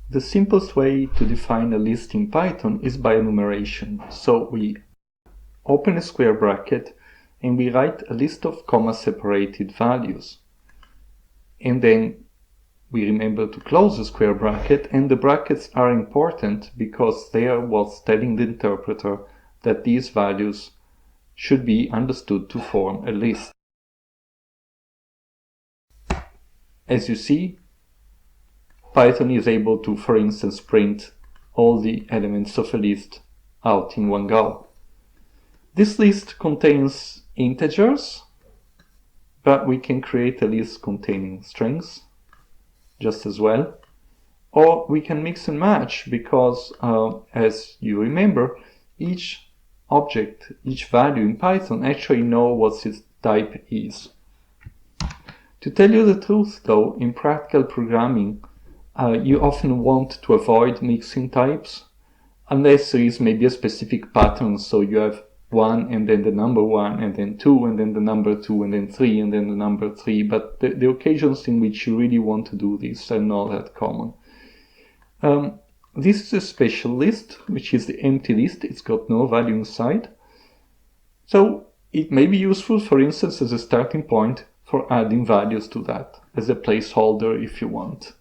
The simplest way to define a list in Python is by enumeration. So we open a square bracket and we write a list of comma-separated values. And then we remember to close the square bracket, and the brackets are important because they are what's telling the interpreter that these values should be understood to form a list. As you see, Python is able to, for instance, print all the elements of a list out in one go. This list contains integers, but we can create a list containing strings just as well. Or we can mix and match because, as you remember, each object, each value in Python actually know what its type is. To tell you the truth though, in practical programming, you often want to avoid mixing types, unless there is maybe a specific pattern, so you have 1 and then the number 1 and then 2 and then the number 2 and then 3 and then the number 3, but the occasions in which you really want to do this are not that common. This is a special list, which is the empty list. It's got no value inside. So it may be useful, for instance, as a starting point for adding values to that, as a placeholder if you want.